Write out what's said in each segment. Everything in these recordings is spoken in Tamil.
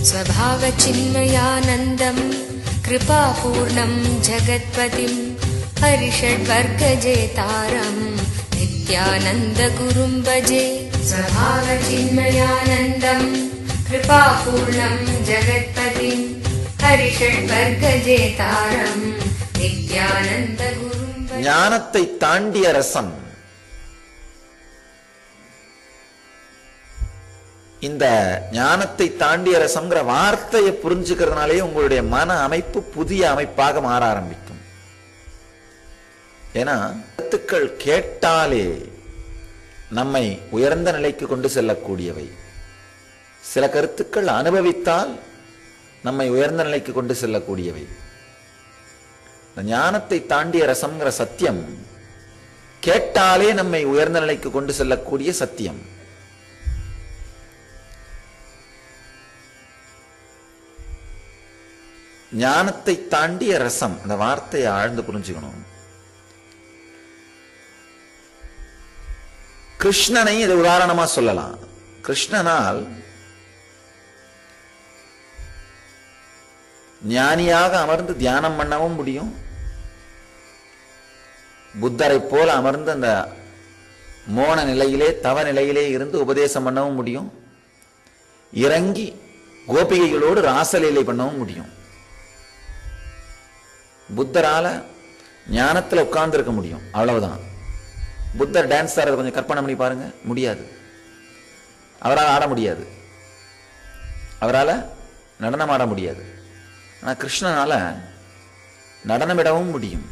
स्वभावचिन्मयानन्दम् कृपापूर्णं जगत्पतिं हरिषड्वर्गजेतारम् नित्यानन्दगुरुं भजे। स्वभावचिन्मयानन्दम् कृपापूर्णं जगत्पतिं हरिषड्वर्गजेतारम् नित्यानन्दगुरुं भजे। ஞானத்தை தாண்டிய ரசம். இந்த ஞானத்தை தாண்டிய ரசம்ங்கிற வார்த்தையை புரிஞ்சுக்கிறதுனாலே உங்களுடைய மன அமைப்பு புதிய அமைப்பாக மாற ஆரம்பிக்கும். ஏன்னா கருத்துக்கள் கேட்டாலே நம்மை உயர்ந்த நிலைக்கு கொண்டு செல்லக்கூடியவை. சில கருத்துக்கள் அனுபவித்தால் நம்மை உயர்ந்த நிலைக்கு கொண்டு செல்லக்கூடியவை. ஞானத்தை தாண்டிய ரசம்ங்கிற சத்தியம் கேட்டாலே நம்மை உயர்ந்த நிலைக்கு கொண்டு செல்லக்கூடிய சத்தியம். ஞானத்தை தாண்டிய ரசம், அந்த வார்த்தையை ஆழ்ந்து புரிஞ்சுக்கணும். கிருஷ்ணனை இதை உதாரணமா சொல்லலாம். கிருஷ்ணனால் ஞானியாக அமர்ந்து தியானம் பண்ணவும் முடியும். புத்தரை போல அமர்ந்து அந்த மோன நிலையிலே தவ நிலையிலே இருந்து உபதேசம் பண்ணவும் முடியும். இறங்கி கோபிகைகளோடு ராசலீலை பண்ணவும் முடியும். புத்தரால ஞானத்தில் உட்கார்ந்து இருக்க முடியும், அவ்வளவுதான். புத்தர் டான்ஸ் ஆடுறது கொஞ்சம் கற்பனை பண்ணி பாருங்க, முடியாது. அவரால் ஆட முடியாது, அவரால் நடனம் ஆட முடியாது. ஆனால் கிருஷ்ணனால நடனமிடவும் முடியும்.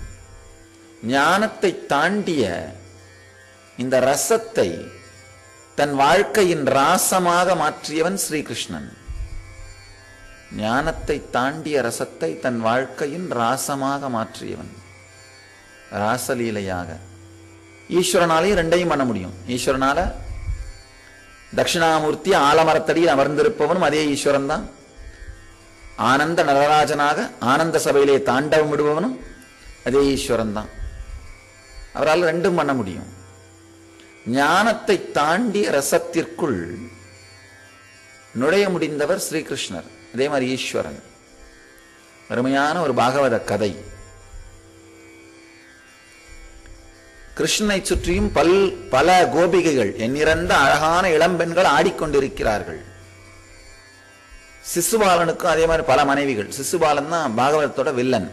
ஞானத்தை தாண்டிய இந்த ரசத்தை தன் வாழ்க்கையின் ராசமாக மாற்றியவன் ஸ்ரீகிருஷ்ணன். ஞானத்தை தாண்டிய ரசத்தை தன் வாழ்க்கையின் ராசமாக மாற்றியவன், ராசலீலையாக. ஈஸ்வரனாலையும் ரெண்டையும் பண்ண முடியும். ஈஸ்வரனால தட்சிணாமூர்த்தி ஆலமரத்தடியில் அமர்ந்திருப்பவனும் அதே ஈஸ்வரன் தான். ஆனந்த நடராஜனாக ஆனந்த சபையிலே தாண்டவம் விடுபவனும் அதே ஈஸ்வரன் தான். அவரால் ரெண்டும் பண்ண முடியும். ஞானத்தை தாண்டிய ரசத்திற்குள் நுழைய முடிந்தவர் ஸ்ரீகிருஷ்ணர். அதே மாதிரி ஈஸ்வரன். அருமையான ஒரு பாகவத கதை. கிருஷ்ணனை சுற்றியும் பல கோபிகைகள், எண்ணிறந்த அழகான இளம்பெண்கள் ஆடிக்கொண்டிருக்கிறார்கள். சிசுபாலனுக்கும் அதே மாதிரி பல மனைவிகள். சிசுபாலன் தான் பாகவதத்தோட வில்லன்.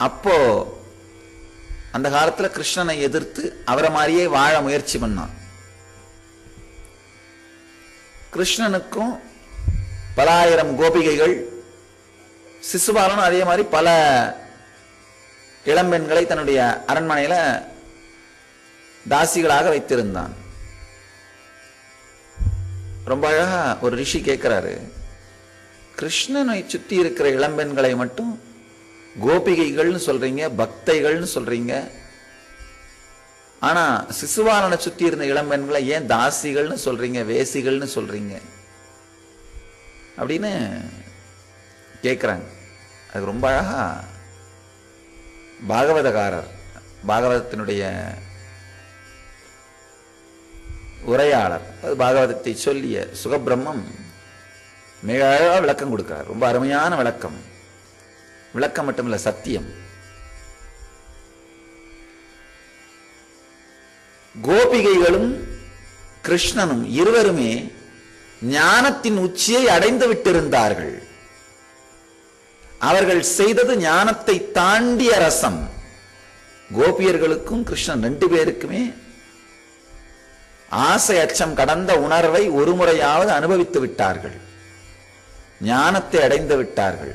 அப்போ அந்த காலத்துல கிருஷ்ணனை எதிர்த்து அவரை மாதிரியே வாழ முயற்சி பண்ணான். கிருஷ்ணனுக்கும் பல ஆயிரம் கோபிகைகள், சிசுபாலனும் அதே மாதிரி பல இளம்பெண்களை தன்னுடைய அரண்மனையில தாசிகளாக வைத்திருந்தான். ரொம்ப அழகா ஒரு ரிஷி கேட்கிறாரு, கிருஷ்ணனை சுற்றி இருக்கிற இளம்பெண்களை மட்டும் கோபிகைகள்னு சொல்றீங்க, பக்தைகள்னு சொல்றீங்க, ஆனா சிசுபாலனை சுற்றி இருந்த இளம்பெண்களை ஏன் தாசிகள்னு சொல்றீங்க, வேசிகள்னு சொல்றீங்க அப்படின்னு கேட்கிறாங்க. அது ரொம்ப அழகா பாகவதகாரர், பாகவதத்தினுடைய உரையாளர், பாகவதத்தை சொல்லிய சுகபிரம்மம் மிக அழகா விளக்கம் கொடுக்கிறார். ரொம்ப அருமையான விளக்கம். விளக்கம் மட்டுமில்ல, சத்தியம். கோபிகைகளும் கிருஷ்ணனும் இருவருமே ஞானத்தின் உச்சியை அடைந்து விட்டிருந்தார்கள். அவர்கள் செய்தது ஞானத்தை தாண்டிய ரசம். கோபியர்களுக்கும் கிருஷ்ணன் ரெண்டு பேருக்குமே ஆசை அச்சம் கடந்த உணர்வை ஒரு முறையாவது அனுபவித்து விட்டார்கள். ஞானத்தை அடைந்து விட்டார்கள்.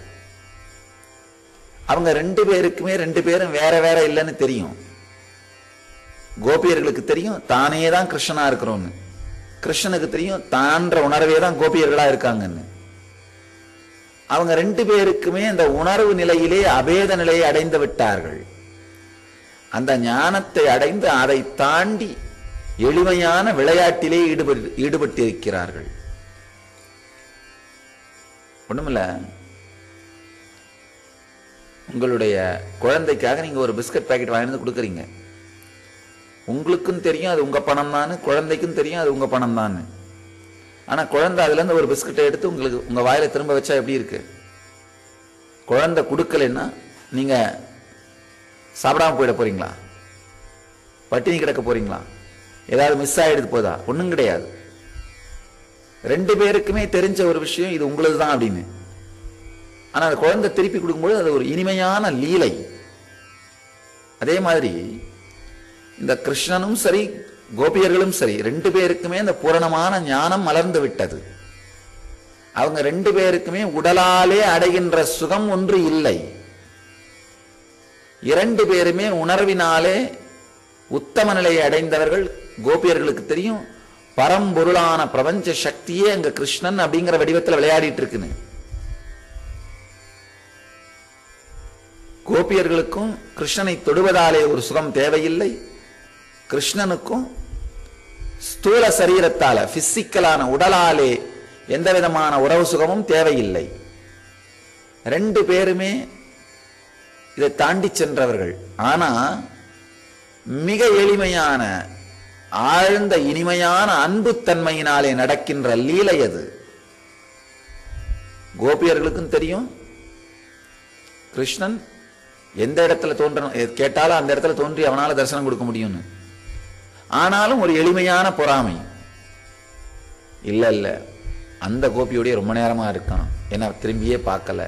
அவங்க ரெண்டு பேரும் வேற வேற இல்லைன்னு தெரியும். கோபியர்களுக்கு தெரியும் தானே தான் கிருஷ்ணனா இருக்கிறோன்னு. கிருஷ்ணனுக்கு தெரியும் தான்ற உணர்வே தான் கோபியர்களா இருக்காங்கன்னு. அவங்க ரெண்டு பேருக்குமே அந்த உணர்வு நிலையிலே அபேத நிலையை அடைந்து விட்டார்கள். அந்த ஞானத்தை அடைந்து அதை தாண்டி எளிமையான விளையாட்டிலே ஈடுபட்டிருக்கிறார்கள். ஒண்ணுமில்ல, உங்களுடைய குழந்தைக்காக நீங்க ஒரு பிஸ்கட் பாக்கெட் வாங்கி வந்து கொடுக்குறீங்க. உங்களுக்கும் தெரியும் அது உங்க பணம் தான், குழந்தைக்கும் தெரியும் அது உங்க பணம் தான். ஆனா குழந்தை அதுல இருந்து ஒரு பிஸ்கட்டை எடுத்து உங்களுக்கு உங்க வாயில திரும்ப வச்சா எப்படி இருக்கு? குழந்தை கொடுக்கலன்னா நீங்க சாப்பிடாம போயிட போறீங்களா? பட்டினி கிடக்க போறீங்களா? ஏதாவது மிஸ் ஆயிடுது போதா? ஒண்ணும் கிடையாது. ரெண்டு பேருக்குமே தெரிஞ்ச ஒரு விஷயம் இது உங்களது தான் அப்படின்னு. ஆனா அந்த குழந்தை திருப்பி கொடுக்கும்போது அது ஒரு இனிமையான லீலை. அதே மாதிரி இந்த கிருஷ்ணனும் சரி கோபியர்களும் சரி ரெண்டு பேருக்குமே இந்த பூரணமான ஞானம் மலர்ந்து விட்டது. அவங்க ரெண்டு பேருக்குமே உடலாலே அடைகின்ற சுகம் ஒன்று இல்லை. இரண்டு பேருமே உணர்வினாலே உத்தம நிலையை அடைந்தவர்கள். கோபியர்களுக்கு தெரியும் பரம்பொருளான பிரபஞ்ச சக்தியே அங்க கிருஷ்ணன் அப்படிங்கிற வடிவத்தில் விளையாடிட்டு இருக்குன்னு. கோபியர்களுக்கும் கிருஷ்ணனை தொடுவதாலே ஒரு சுகம் தேவையில்லை. கிருஷ்ணனுக்கும் ஸ்தூல சரீரத்தால பிசிக்கலான உடலாலே எந்த விதமான உறவு சுகமும் தேவையில்லை. ரெண்டு பேருமே இதை தாண்டி சென்றவர்கள். ஆனா மிக எளிமையான ஆழ்ந்த இனிமையான அன்புத்தன்மையினாலே நடக்கின்ற லீலை அது. கோபியர்களுக்கும் தெரியும் கிருஷ்ணன் எந்த இடத்துல தோன்றணும் கேட்டாலும் அந்த இடத்துல தோன்றி அவனால தரிசனம் கொடுக்க முடியும்னு. ஆனாலும் ஒரு எளிமையான பொறாமை. இல்ல இல்ல அந்த கோபியோடைய ரொம்ப நேரமா இருக்கான், என்ன திரும்பியே பார்க்கல.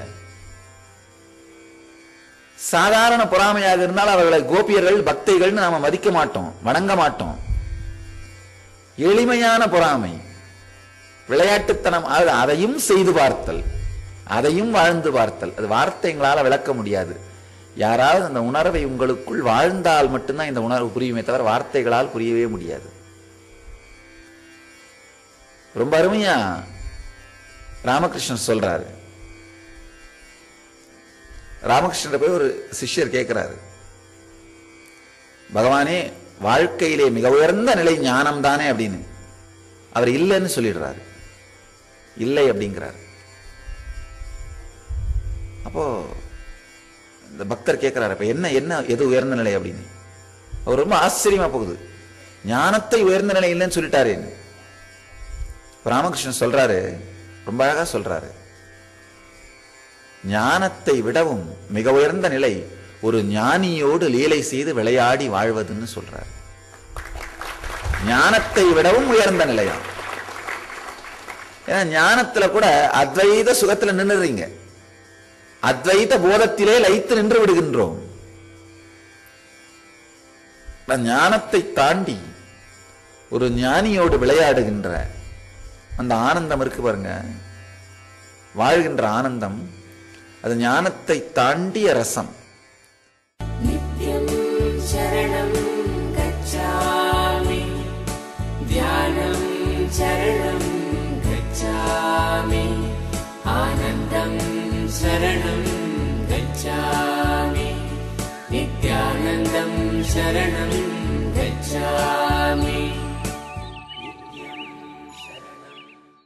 சாதாரண பொறாமையாக இருந்தால் அவர்களை கோபியர்கள் பக்தைகள்னு நாம மதிக்க மாட்டோம், வணங்க மாட்டோம். எளிமையான பொறாமை, விளையாட்டுத்தனம், அதையும் செய்து பார்த்தல், அதையும் வாழ்ந்து பார்த்தல். அது வார்த்தைகளால விளக்க முடியாது. யாராவது அந்த உணர்வை உங்களுக்குள் வாழ்ந்தால் மட்டும்தான் இந்த உணர்வு புரியுமே தவிர வார்த்தைகளால் புரியவே முடியாது. ரொம்ப அருமையா ராமகிருஷ்ணன் சொல்றாரு. ராமகிருஷ்ணன் போய் ஒரு சிஷ்யர் கேட்கிறாரு, பகவானே வாழ்க்கையிலே மிக உயர்ந்த நிலை ஞானம் தானே அப்படின்னு. அவர் இல்லைன்னு சொல்லிடுறாரு, இல்லை அப்படிங்கிறார். அப்போ இந்த பக்தர் கேட்கிறாரு, அப்ப என்ன என்ன எது உயர்ந்த நிலை அப்படின்னு. அவர் ரொம்ப ஆச்சரியமா போகுது, ஞானத்தை உயர்ந்த நிலை இல்லைன்னு சொல்லிட்டாரு. ராமகிருஷ்ணன் சொல்றாரு, ரொம்ப அழகா சொல்றாரு, ஞானத்தை விடவும் மிக உயர்ந்த நிலை ஒரு ஞானியோடு லீலை செய்து விளையாடி வாழ்வதுன்னு சொல்றார். ஞானத்தை விடவும் உயர்ந்த நிலையா. ஏன்னா ஞானத்துல கூட அத்வைத சுகத்துல நின்னுறீங்க, அத்வைத போதத்திலே லயித்து நின்று விடுகின்றோம். ஞானத்தை தாண்டி ஒரு ஞானியோடு விளையாடுகின்ற அந்த ஆனந்தம் இருக்கு பாருங்க, வாழ்கின்ற ஆனந்தம், அது ஞானத்தை தாண்டிய ரசம். நித்யம் சரணம் கச்சாமி, தியானம் சரணம் கச்சாமி, ஆனந்தம் சரணம் கச்சாமி, நித்யானந்தம் சரணம் கச்சாமி.